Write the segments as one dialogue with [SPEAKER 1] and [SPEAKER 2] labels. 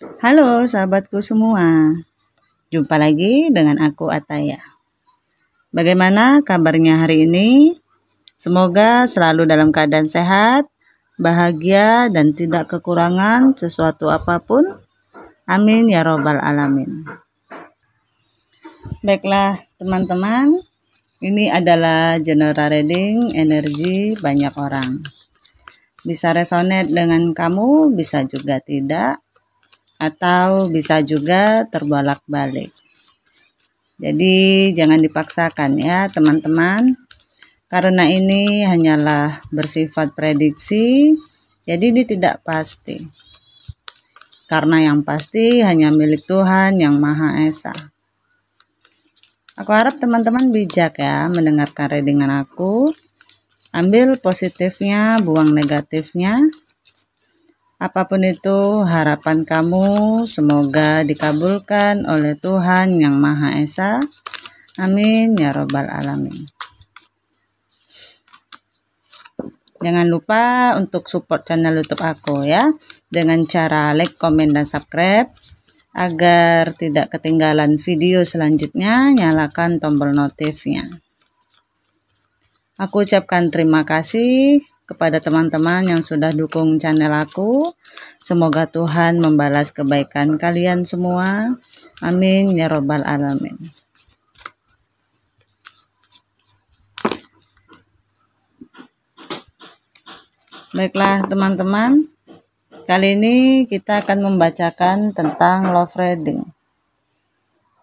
[SPEAKER 1] Halo sahabatku semua, jumpa lagi dengan aku Ataya. Bagaimana kabarnya hari ini? Semoga selalu dalam keadaan sehat, bahagia dan tidak kekurangan sesuatu apapun. Amin ya robbal alamin. Baiklah teman-teman, ini adalah general reading energi banyak orang. Bisa resonate dengan kamu, bisa juga tidak, atau bisa juga terbolak-balik. Jadi jangan dipaksakan ya teman-teman, karena ini hanyalah bersifat prediksi, jadi ini tidak pasti. Karena yang pasti hanya milik Tuhan Yang Maha Esa. Aku harap teman-teman bijak ya mendengarkan readingan aku. Ambil positifnya, buang negatifnya. Apapun itu harapan kamu semoga dikabulkan oleh Tuhan Yang Maha Esa. Amin ya robbal alamin. Jangan lupa untuk support channel YouTube aku ya, dengan cara like, komen, dan subscribe. Agar tidak ketinggalan video selanjutnya, nyalakan tombol notifnya. Aku ucapkan terima kasih kepada teman-teman yang sudah dukung channel aku. Semoga Tuhan membalas kebaikan kalian semua. Amin ya robbal alamin. Baiklah teman-teman, kali ini kita akan membacakan tentang love reading.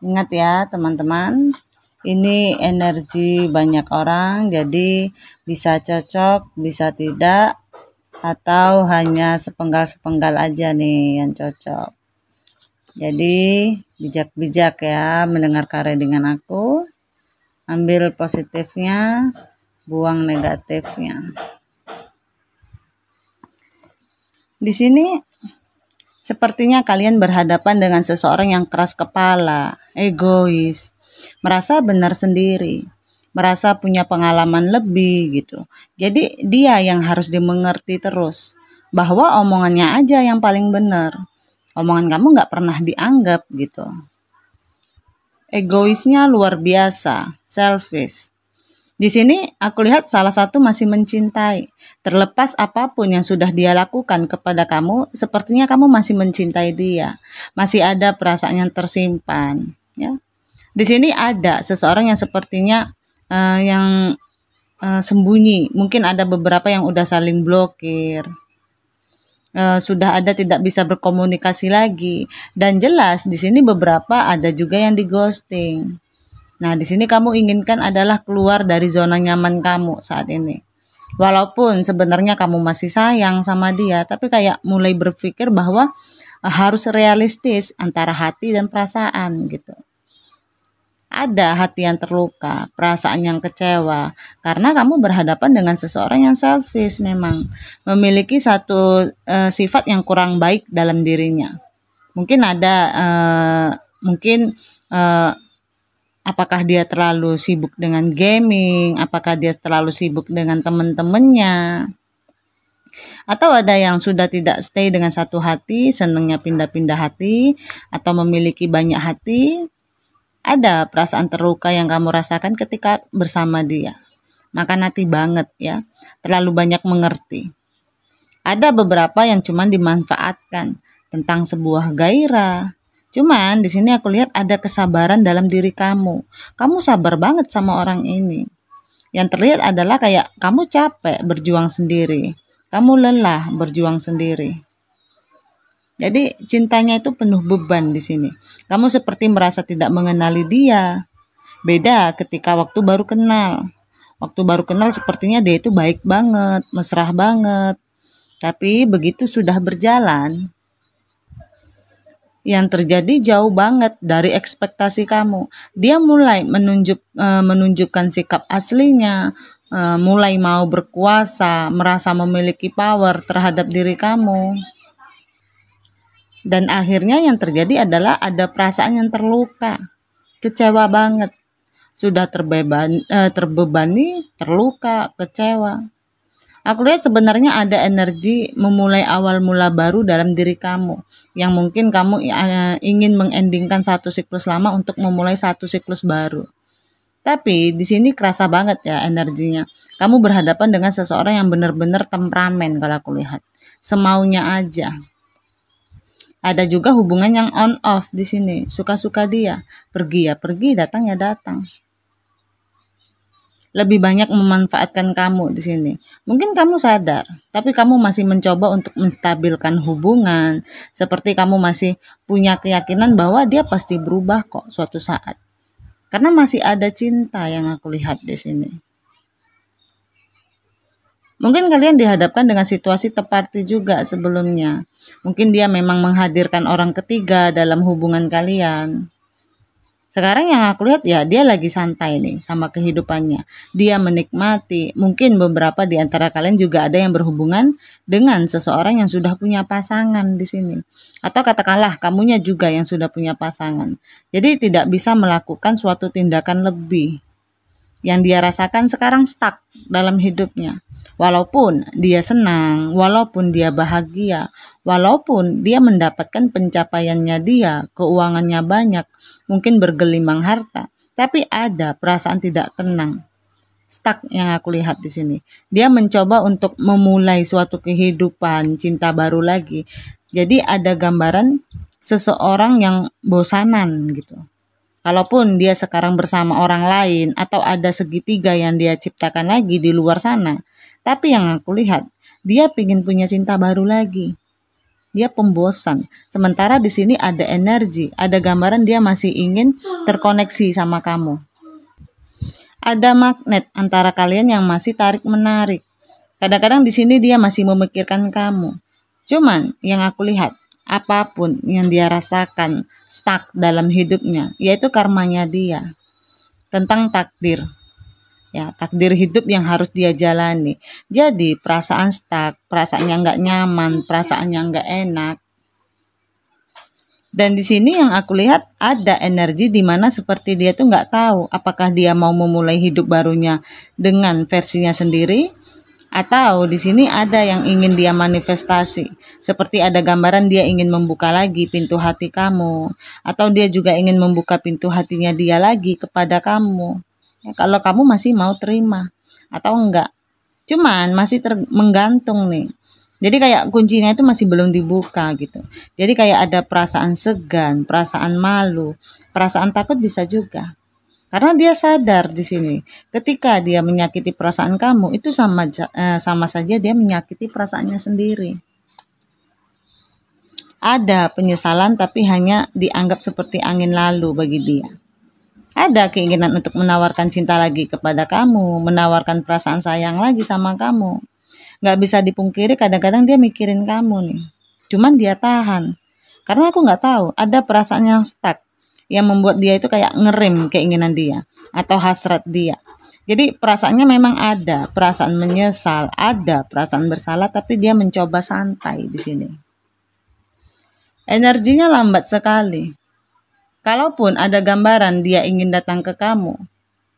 [SPEAKER 1] Ingat ya teman-teman, ini energi banyak orang, jadi bisa cocok, bisa tidak, atau hanya sepenggal-sepenggal aja nih yang cocok. Jadi bijak-bijak ya mendengarkan readingan aku. Ambil positifnya, buang negatifnya. Di sini sepertinya kalian berhadapan dengan seseorang yang keras kepala, egois, merasa benar sendiri, merasa punya pengalaman lebih gitu. Jadi dia yang harus dimengerti terus, bahwa omongannya aja yang paling benar. Omongan kamu gak pernah dianggap gitu. Egoisnya luar biasa, selfish. Di sini aku lihat salah satu masih mencintai. Terlepas apapun yang sudah dia lakukan kepada kamu, sepertinya kamu masih mencintai dia. Masih ada perasaan yang tersimpan, ya. Di sini ada seseorang yang sepertinya sembunyi. Mungkin ada beberapa yang udah saling blokir. Sudah ada tidak bisa berkomunikasi lagi. Dan jelas di sini beberapa ada juga yang di ghosting. Nah, di sini kamu inginkan adalah keluar dari zona nyaman kamu saat ini. Walaupun sebenarnya kamu masih sayang sama dia, tapi kayak mulai berpikir bahwa harus realistis antara hati dan perasaan gitu. Ada hati yang terluka, perasaan yang kecewa, karena kamu berhadapan dengan seseorang yang selfish memang. Memiliki satu sifat yang kurang baik dalam dirinya. Mungkin ada, apakah dia terlalu sibuk dengan gaming, apakah dia terlalu sibuk dengan teman-temannya, atau ada yang sudah tidak stay dengan satu hati, senangnya pindah-pindah hati, atau memiliki banyak hati. Ada perasaan terluka yang kamu rasakan ketika bersama dia. Makan hati banget ya, terlalu banyak mengerti. Ada beberapa yang cuma dimanfaatkan tentang sebuah gairah. Cuman di sini aku lihat ada kesabaran dalam diri kamu. Kamu sabar banget sama orang ini. Yang terlihat adalah kayak kamu capek berjuang sendiri. Kamu lelah berjuang sendiri. Jadi cintanya itu penuh beban di sini. Kamu seperti merasa tidak mengenali dia. Beda ketika waktu baru kenal. Waktu baru kenal sepertinya dia itu baik banget, mesra banget. Tapi begitu sudah berjalan, yang terjadi jauh banget dari ekspektasi kamu. Dia mulai menunjukkan sikap aslinya, mulai mau berkuasa, merasa memiliki power terhadap diri kamu. Dan akhirnya yang terjadi adalah ada perasaan yang terluka, kecewa banget, sudah terbebani, terluka, kecewa. Aku lihat sebenarnya ada energi memulai awal mula baru dalam diri kamu, yang mungkin kamu ingin mengendingkan satu siklus lama untuk memulai satu siklus baru. Tapi di sini kerasa banget ya energinya. Kamu berhadapan dengan seseorang yang benar-benar temperamen kalau aku lihat. Semaunya aja. Ada juga hubungan yang on off di sini. Suka-suka dia, pergi ya pergi, datang ya datang. Lebih banyak memanfaatkan kamu di sini. Mungkin kamu sadar, tapi kamu masih mencoba untuk menstabilkan hubungan, seperti kamu masih punya keyakinan bahwa dia pasti berubah kok suatu saat. Karena masih ada cinta yang aku lihat di sini. Mungkin kalian dihadapkan dengan situasi teparti juga sebelumnya. Mungkin dia memang menghadirkan orang ketiga dalam hubungan kalian. Sekarang yang aku lihat ya dia lagi santai nih sama kehidupannya. Dia menikmati. Mungkin beberapa di antara kalian juga ada yang berhubungan dengan seseorang yang sudah punya pasangan di sini. Atau katakanlah kamunya juga yang sudah punya pasangan. Jadi tidak bisa melakukan suatu tindakan lebih. Yang dia rasakan sekarang stuck dalam hidupnya. Walaupun dia senang, walaupun dia bahagia, walaupun dia mendapatkan pencapaiannya dia, keuangannya banyak, mungkin bergelimang harta, tapi ada perasaan tidak tenang. Stuck yang aku lihat di sini. Dia mencoba untuk memulai suatu kehidupan cinta baru lagi. Jadi ada gambaran seseorang yang bosanan gitu. Kalaupun dia sekarang bersama orang lain atau ada segitiga yang dia ciptakan lagi di luar sana. Tapi yang aku lihat, dia ingin punya cinta baru lagi. Dia pembosan. Sementara di sini ada energi, ada gambaran dia masih ingin terkoneksi sama kamu. Ada magnet antara kalian yang masih tarik-menarik. Kadang-kadang di sini dia masih memikirkan kamu. Cuman yang aku lihat, apapun yang dia rasakan stuck dalam hidupnya, yaitu karmanya dia. Tentang takdir. Ya, takdir hidup yang harus dia jalani. Jadi perasaan stuck, perasaannya nggak nyaman, perasaannya nggak enak. Dan di sini yang aku lihat ada energi di mana seperti dia tuh nggak tahu apakah dia mau memulai hidup barunya dengan versinya sendiri, atau di sini ada yang ingin dia manifestasi. Seperti ada gambaran dia ingin membuka lagi pintu hati kamu, atau dia juga ingin membuka pintu hatinya dia lagi kepada kamu. Ya, kalau kamu masih mau terima atau enggak. Cuman masih menggantung nih. Jadi kayak kuncinya itu masih belum dibuka gitu. Jadi kayak ada perasaan segan, perasaan malu, perasaan takut bisa juga. Karena dia sadar di sini, ketika dia menyakiti perasaan kamu itu sama saja dia menyakiti perasaannya sendiri. Ada penyesalan tapi hanya dianggap seperti angin lalu bagi dia. Ada keinginan untuk menawarkan cinta lagi kepada kamu, menawarkan perasaan sayang lagi sama kamu. Nggak bisa dipungkiri kadang-kadang dia mikirin kamu nih. Cuman dia tahan. Karena aku nggak tahu, ada perasaan yang stuck. Yang membuat dia itu kayak ngerem keinginan dia. Atau hasrat dia. Jadi perasaannya memang ada. Perasaan menyesal, ada perasaan bersalah, tapi dia mencoba santai di sini. Energinya lambat sekali. Kalaupun ada gambaran dia ingin datang ke kamu,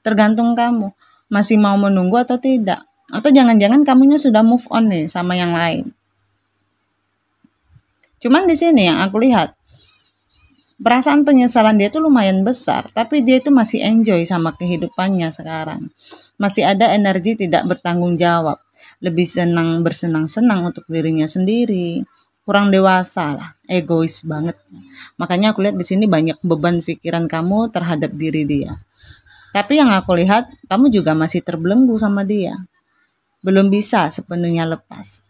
[SPEAKER 1] tergantung kamu masih mau menunggu atau tidak. Atau jangan-jangan kamunya sudah move on nih sama yang lain. Cuman di sini yang aku lihat, perasaan penyesalan dia tuh lumayan besar, tapi dia itu masih enjoy sama kehidupannya sekarang. Masih ada energi tidak bertanggung jawab, lebih senang bersenang-senang untuk dirinya sendiri. Kurang dewasa lah, egois banget. Makanya aku lihat di sini banyak beban pikiran kamu terhadap diri dia. Tapi yang aku lihat, kamu juga masih terbelenggu sama dia. Belum bisa sepenuhnya lepas.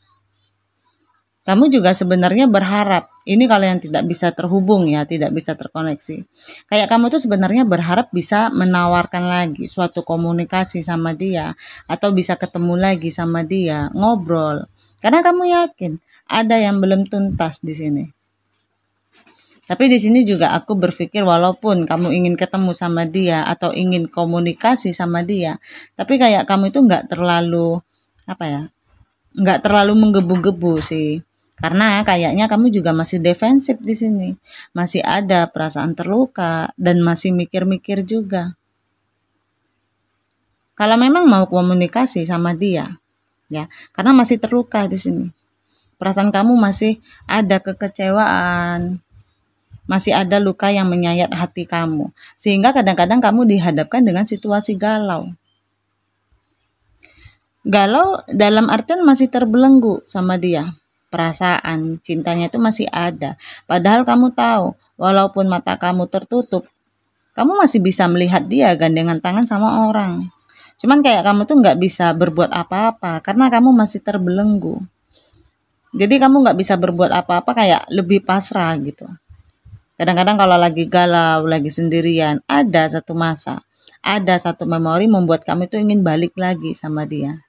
[SPEAKER 1] Kamu juga sebenarnya berharap, ini kalau yang tidak bisa terhubung ya, tidak bisa terkoneksi. Kayak kamu tuh sebenarnya berharap bisa menawarkan lagi suatu komunikasi sama dia, atau bisa ketemu lagi sama dia, ngobrol. Karena kamu yakin ada yang belum tuntas di sini. Tapi di sini juga aku berpikir walaupun kamu ingin ketemu sama dia atau ingin komunikasi sama dia, tapi kayak kamu itu nggak terlalu nggak terlalu menggebu-gebu sih. Karena kayaknya kamu juga masih defensif di sini, masih ada perasaan terluka dan masih mikir-mikir juga. Kalau memang mau komunikasi sama dia, ya, karena masih terluka di sini. Perasaan kamu masih ada kekecewaan, masih ada luka yang menyayat hati kamu, sehingga kadang-kadang kamu dihadapkan dengan situasi galau. Galau dalam artian masih terbelenggu sama dia. Perasaan cintanya itu masih ada. Padahal kamu tahu, walaupun mata kamu tertutup, kamu masih bisa melihat dia gandengan tangan sama orang. Cuman kayak kamu tuh nggak bisa berbuat apa-apa karena kamu masih terbelenggu. Jadi kamu nggak bisa berbuat apa-apa, kayak lebih pasrah gitu. Kadang-kadang kalau lagi galau, lagi sendirian, ada satu masa, ada satu memori membuat kamu itu ingin balik lagi sama dia.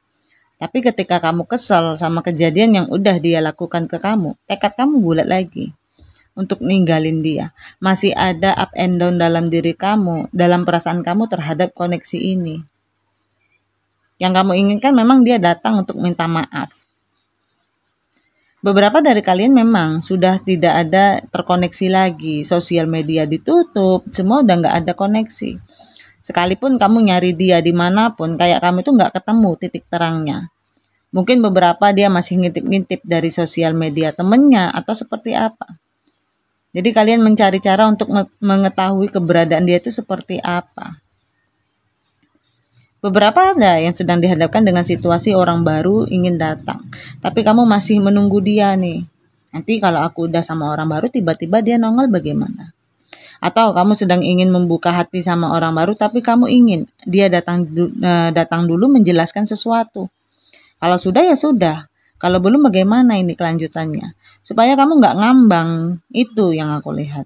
[SPEAKER 1] Tapi ketika kamu kesel sama kejadian yang udah dia lakukan ke kamu, tekad kamu bulat lagi untuk ninggalin dia. Masih ada up and down dalam diri kamu, dalam perasaan kamu terhadap koneksi ini. Yang kamu inginkan memang dia datang untuk minta maaf. Beberapa dari kalian memang sudah tidak ada terkoneksi lagi, sosial media ditutup, semua udah nggak ada koneksi. Sekalipun kamu nyari dia dimanapun, kayak kamu itu nggak ketemu titik terangnya. Mungkin beberapa dia masih ngintip-ngintip dari sosial media temennya atau seperti apa. Jadi kalian mencari cara untuk mengetahui keberadaan dia itu seperti apa. Beberapa ada yang sedang dihadapkan dengan situasi orang baru ingin datang, tapi kamu masih menunggu dia nih. Nanti kalau aku udah sama orang baru tiba-tiba dia nongol bagaimana? Atau kamu sedang ingin membuka hati sama orang baru tapi kamu ingin dia datang dulu menjelaskan sesuatu. Kalau sudah ya sudah, kalau belum bagaimana ini kelanjutannya? Supaya kamu nggak ngambang, itu yang aku lihat.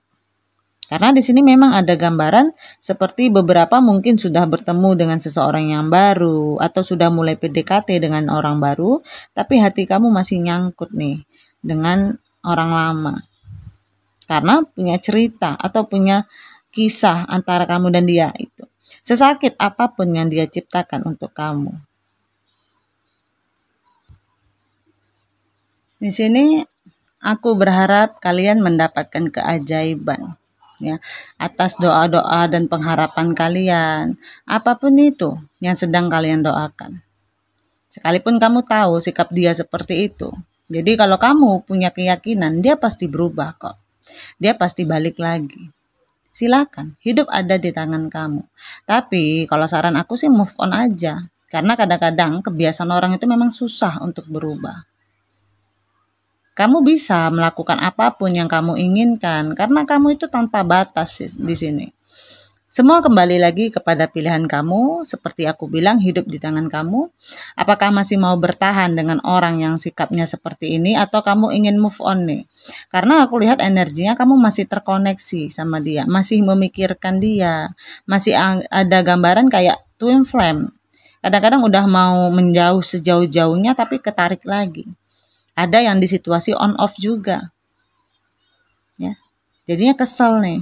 [SPEAKER 1] Karena di sini memang ada gambaran seperti beberapa mungkin sudah bertemu dengan seseorang yang baru atau sudah mulai PDKT dengan orang baru, tapi hati kamu masih nyangkut nih dengan orang lama. Karena punya cerita atau punya kisah antara kamu dan dia itu. Sesakit apapun yang dia ciptakan untuk kamu. Di sini aku berharap kalian mendapatkan keajaiban, ya, atas doa-doa dan pengharapan kalian, apapun itu yang sedang kalian doakan. Sekalipun kamu tahu sikap dia seperti itu, jadi kalau kamu punya keyakinan dia pasti berubah kok, dia pasti balik lagi. Silakan, hidup ada di tangan kamu. Tapi kalau saran aku sih move on aja, karena kadang-kadang kebiasaan orang itu memang susah untuk berubah. Kamu bisa melakukan apapun yang kamu inginkan karena kamu itu tanpa batas di sini. Semua kembali lagi kepada pilihan kamu. Seperti aku bilang, hidup di tangan kamu. Apakah masih mau bertahan dengan orang yang sikapnya seperti ini atau kamu ingin move on nih? Karena aku lihat energinya kamu masih terkoneksi sama dia, masih memikirkan dia, masih ada gambaran kayak twin flame. Kadang-kadang udah mau menjauh sejauh-jauhnya tapi ketarik lagi. Ada yang di situasi on off juga, ya. Jadinya kesel nih.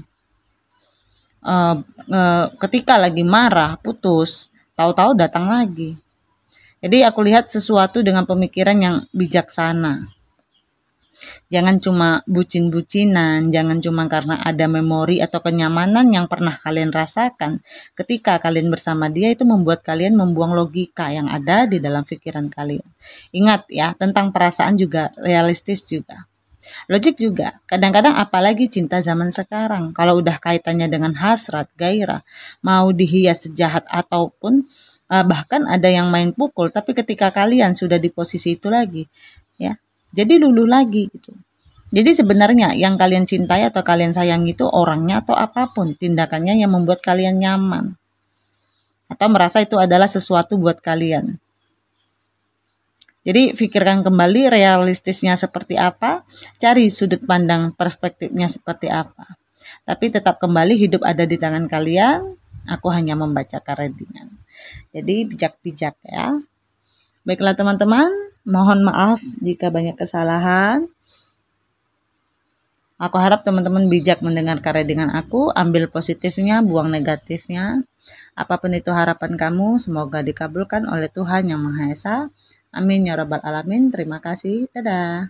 [SPEAKER 1] Ketika lagi marah, putus, tahu-tahu datang lagi. Jadi aku lihat sesuatu dengan pemikiran yang bijaksana. Jangan cuma bucin-bucinan, jangan cuma karena ada memori atau kenyamanan yang pernah kalian rasakan. Ketika kalian bersama dia itu membuat kalian membuang logika yang ada di dalam pikiran kalian. Ingat ya, tentang perasaan juga realistis juga. Logik juga, kadang-kadang apalagi cinta zaman sekarang, kalau udah kaitannya dengan hasrat, gairah, mau dihias sejahat ataupun bahkan ada yang main pukul, tapi ketika kalian sudah di posisi itu lagi, ya, jadi luluh lagi gitu. Jadi sebenarnya yang kalian cintai atau kalian sayangi itu orangnya atau apapun tindakannya yang membuat kalian nyaman atau merasa itu adalah sesuatu buat kalian. Jadi pikirkan kembali realistisnya seperti apa, cari sudut pandang perspektifnya seperti apa. Tapi tetap kembali hidup ada di tangan kalian, aku hanya membacakan readingan. Jadi bijak-bijak ya. Baiklah teman-teman, mohon maaf jika banyak kesalahan. Aku harap teman-teman bijak mendengarkan readingan aku, ambil positifnya, buang negatifnya. Apapun itu harapan kamu, semoga dikabulkan oleh Tuhan Yang Maha Esa. Amin ya rabbal alamin. Terima kasih. Dadah.